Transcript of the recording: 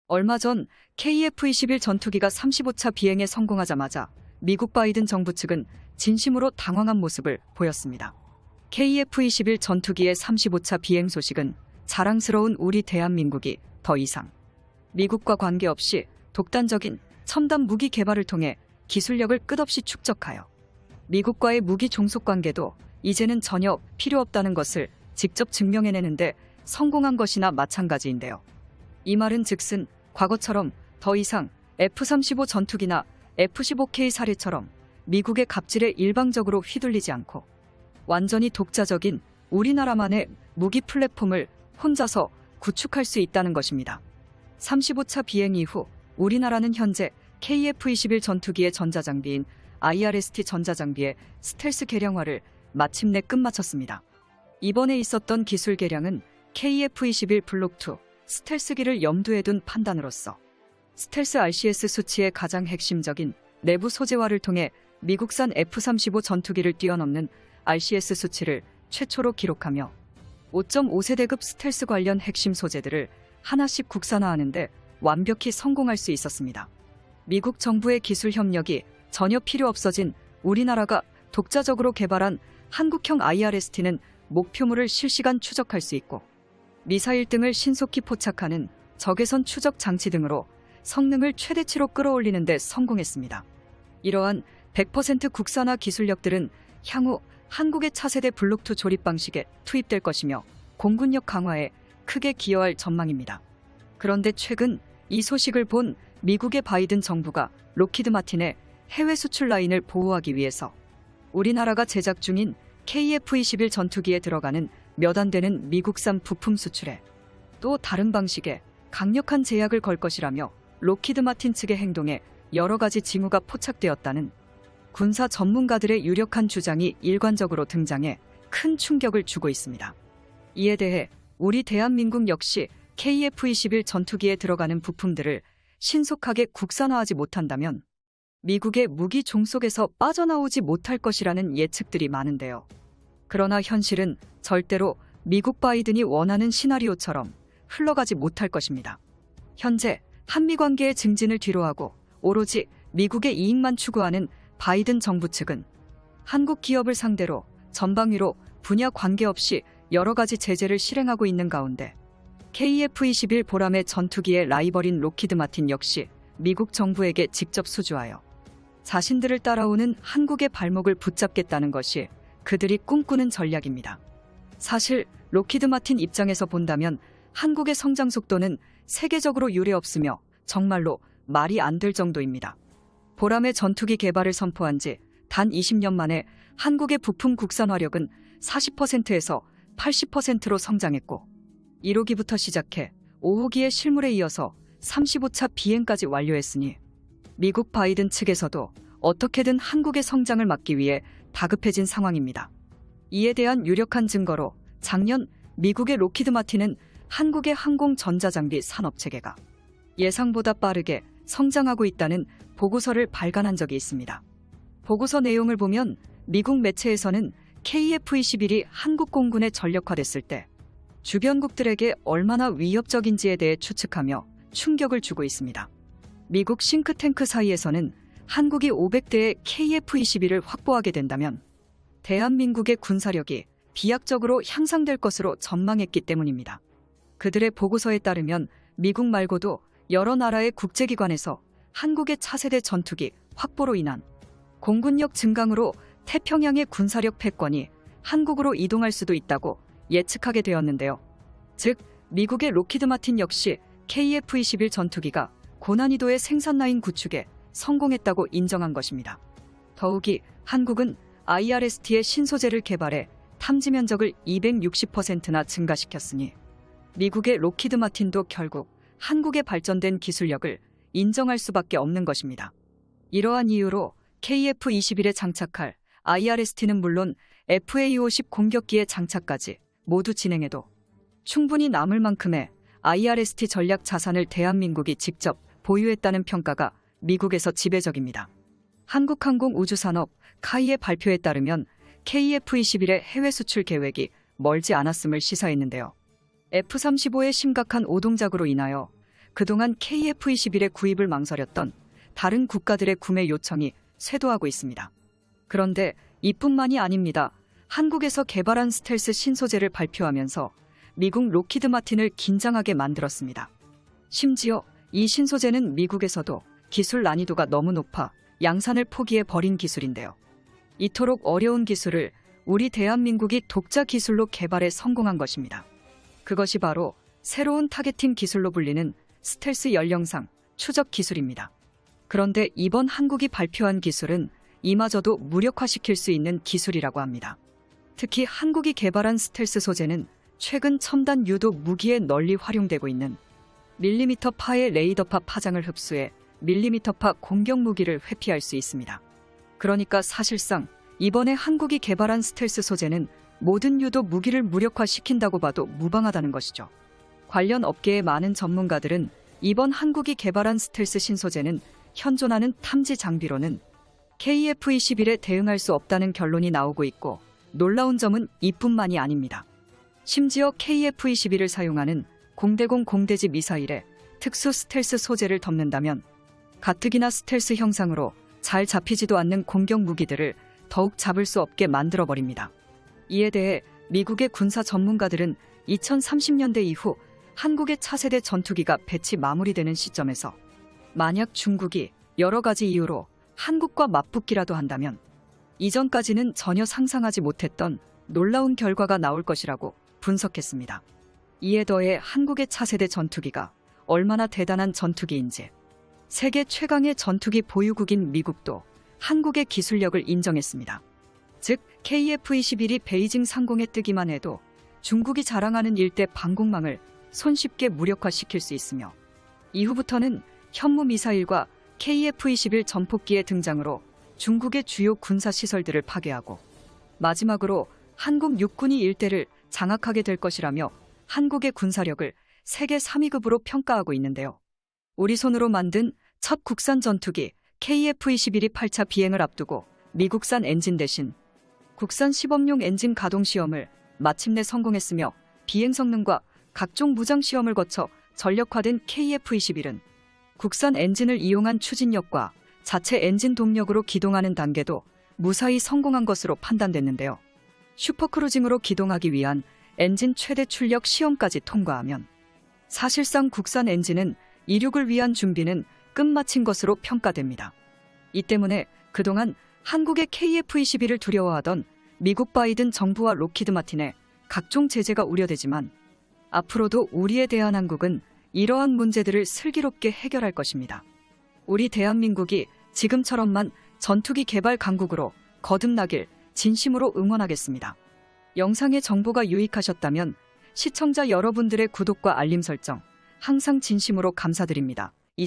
얼마 전 KF-21 전투기가 35차 비행에 성공하자마자 미국 바이든 정부 측은 진심으로 당황한 모습을 보였습니다. KF-21 전투기의 35차 비행 소식은 자랑스러운 우리 대한민국이 더 이상 미국과 관계없이 독단적인 첨단 무기 개발을 통해 기술력을 끝없이 축적하여 미국과의 무기 종속 관계도 이제는 전혀 필요 없다는 것을 직접 증명해내는데 성공한 것이나 마찬가지인데요. 이 말은 즉슨 과거처럼 더 이상 F-35 전투기나 F-15K 사례처럼 미국의 갑질에 일방적으로 휘둘리지 않고 완전히 독자적인 우리나라만의 무기 플랫폼을 혼자서 구축할 수 있다는 것입니다. 35차 비행 이후 우리나라는 현재 KF-21 전투기의 전자장비인 IRST 전자장비의 스텔스 개량화를 마침내 끝마쳤습니다. 이번에 있었던 기술 개량은 KF-21 블록2 스텔스기를 염두에 둔 판단으로서 스텔스 RCS 수치의 가장 핵심적인 내부 소재화를 통해 미국산 F-35 전투기를 뛰어넘는 RCS 수치를 최초로 기록하며 5.5세대급 스텔스 관련 핵심 소재들을 하나씩 국산화하는 데 완벽히 성공할 수 있었습니다. 미국 정부의 기술 협력이 전혀 필요 없어진 우리나라가 독자적으로 개발한 한국형 IRST는 목표물을 실시간 추적할 수 있고 미사일 등을 신속히 포착하는 적외선 추적 장치 등으로 성능을 최대치로 끌어올리는 데 성공했습니다. 이러한 100% 국산화 기술력들은 향후 한국의 차세대 블록2 조립 방식에 투입될 것이며 공군력 강화에 크게 기여할 전망입니다. 그런데 최근 이 소식을 본 미국의 바이든 정부가 록히드 마틴의 해외 수출 라인을 보호하기 위해서 우리나라가 제작 중인 KF-21 전투기에 들어가는 몇 안 되는 미국산 부품 수출에 또 다른 방식의 강력한 제약을 걸 것이라며 록히드 마틴 측의 행동에 여러 가지 징후가 포착되었다는 군사 전문가들의 유력한 주장이 일관적으로 등장해 큰 충격을 주고 있습니다. 이에 대해 우리 대한민국 역시 KF-21 전투기에 들어가는 부품들을 신속하게 국산화하지 못한다면 미국의 무기 종속에서 빠져나오지 못할 것이라는 예측들이 많은데요. 그러나 현실은 절대로 미국 바이든이 원하는 시나리오처럼 흘러가지 못할 것입니다. 현재 한미 관계의 증진을 뒤로하고 오로지 미국의 이익만 추구하는 바이든 정부 측은 한국 기업을 상대로 전방위로 분야 관계없이 여러 가지 제재를 실행하고 있는 가운데 KF-21 보람의 전투기의 라이벌인 록히드 마틴 역시 미국 정부에게 직접 수주하여 자신들을 따라오는 한국의 발목을 붙잡겠다는 것이 그들이 꿈꾸는 전략입니다. 사실 록히드 마틴 입장에서 본다면 한국의 성장 속도는 세계적으로 유례없으며 정말로 말이 안 될 정도입니다. 보람의 전투기 개발을 선포한 지 단 20년 만에 한국의 부품 국산화력은 40%에서 80%로 성장했고 1호기부터 시작해 5호기의 실물에 이어서 35차 비행까지 완료했으니 미국 바이든 측에서도 어떻게든 한국의 성장을 막기 위해 다급해진 상황입니다. 이에 대한 유력한 증거로 작년 미국의 록히드 마틴은 한국의 항공 전자장비 산업체계가 예상보다 빠르게 성장하고 있다는 보고서를 발간한 적이 있습니다. 보고서 내용을 보면 미국 매체에서는 KF-21이 한국 공군에 전력화됐을 때 주변국들에게 얼마나 위협적인지에 대해 추측하며 충격을 주고 있습니다. 미국 싱크탱크 사이에서는 한국이 500대의 KF-21을 확보하게 된다면 대한민국의 군사력이 비약적으로 향상될 것으로 전망했기 때문입니다. 그들의 보고서에 따르면 미국 말고도 여러 나라의 국제기관에서 한국의 차세대 전투기 확보로 인한 공군력 증강으로 태평양의 군사력 패권이 한국으로 이동할 수도 있다고 예측하게 되었는데요. 즉, 미국의 록히드 마틴 역시 KF-21 전투기가 고난이도의 생산 라인 구축에 성공했다고 인정한 것입니다. 더욱이 한국은 IRST의 신소재를 개발해 탐지 면적을 260%나 증가시켰으니 미국의 록히드 마틴도 결국 한국의 발전된 기술력을 인정할 수밖에 없는 것입니다. 이러한 이유로 KF-21에 장착할 IRST는 물론 FA-50 공격기의 장착까지 모두 진행해도 충분히 남을 만큼의 IRST 전략 자산을 대한민국이 직접 보유했다는 평가가 미국에서 지배적입니다. 한국항공우주산업 카이의 발표에 따르면 KF-21의 해외 수출 계획이 멀지 않았음을 시사했는데요. F-35의 심각한 오동작으로 인하여 그동안 KF-21의 구입을 망설였던 다른 국가들의 구매 요청이 쇄도하고 있습니다. 그런데 이뿐만이 아닙니다. 한국에서 개발한 스텔스 신소재를 발표하면서 미국 로키드 마틴을 긴장하게 만들었습니다. 심지어 이 신소재는 미국에서도 기술 난이도가 너무 높아 양산을 포기해 버린 기술인데요. 이토록 어려운 기술을 우리 대한민국이 독자 기술로 개발해 성공한 것입니다. 그것이 바로 새로운 타겟팅 기술로 불리는 스텔스 연령상 추적 기술입니다. 그런데 이번 한국이 발표한 기술은 이마저도 무력화시킬 수 있는 기술이라고 합니다. 특히 한국이 개발한 스텔스 소재는 최근 첨단 유도 무기에 널리 활용되고 있는 밀리미터파의 레이더파 파장을 흡수해 밀리미터파 공격 무기를 회피할 수 있습니다. 그러니까 사실상 이번에 한국이 개발한 스텔스 소재는 모든 유도 무기를 무력화시킨다고 봐도 무방하다는 것이죠. 관련 업계의 많은 전문가들은 이번 한국이 개발한 스텔스 신소재는 현존하는 탐지 장비로는 KF-21에 대응할 수 없다는 결론이 나오고 있고, 놀라운 점은 이뿐만이 아닙니다. 심지어 KF-21을 사용하는 공대공 공대지 미사일에 특수 스텔스 소재를 덮는다면 가뜩이나 스텔스 형상으로 잘 잡히지도 않는 공격 무기들을 더욱 잡을 수 없게 만들어버립니다. 이에 대해 미국의 군사 전문가들은 2030년대 이후 한국의 차세대 전투기가 배치 마무리되는 시점에서 만약 중국이 여러 가지 이유로 한국과 맞붙기라도 한다면 이전까지는 전혀 상상하지 못했던 놀라운 결과가 나올 것이라고 분석했습니다. 이에 더해 한국의 차세대 전투기가 얼마나 대단한 전투기인지 세계 최강의 전투기 보유국인 미국도 한국의 기술력을 인정했습니다. 즉 KF-21이 베이징 상공에 뜨기만 해도 중국이 자랑하는 일대 방공망을 손쉽게 무력화시킬 수 있으며, 이후부터는 현무 미사일과 KF-21 전폭기의 등장으로 중국의 주요 군사시설들을 파괴하고 마지막으로 한국 육군이 일대를 장악하게 될 것이라며 한국의 군사력을 세계 3위급으로 평가하고 있는데요. 우리 손으로 만든 첫 국산 전투기 KF-21이 8차 비행을 앞두고 미국산 엔진 대신 국산 시범용 엔진 가동 시험을 마침내 성공했으며, 비행 성능과 각종 무장 시험을 거쳐 전력화된 KF-21은 국산 엔진을 이용한 추진력과 자체 엔진 동력으로 기동하는 단계도 무사히 성공한 것으로 판단됐는데요. 슈퍼크루징으로 기동하기 위한 엔진 최대 출력 시험까지 통과하면 사실상 국산 엔진은 이륙을 위한 준비는 끝마친 것으로 평가됩니다. 이 때문에 그동안 한국의 KF-21을 두려워하던 미국 바이든 정부와 로키드 마틴의 각종 제재가 우려되지만 앞으로도 우리의 대한항국은 이러한 문제들을 슬기롭게 해결할 것입니다. 우리 대한민국이 지금처럼만 전투기 개발 강국으로 거듭나길 진심으로 응원하겠습니다. 영상의 정보가 유익하셨다면 시청자 여러분들의 구독과 알림 설정 항상 진심으로 감사드립니다.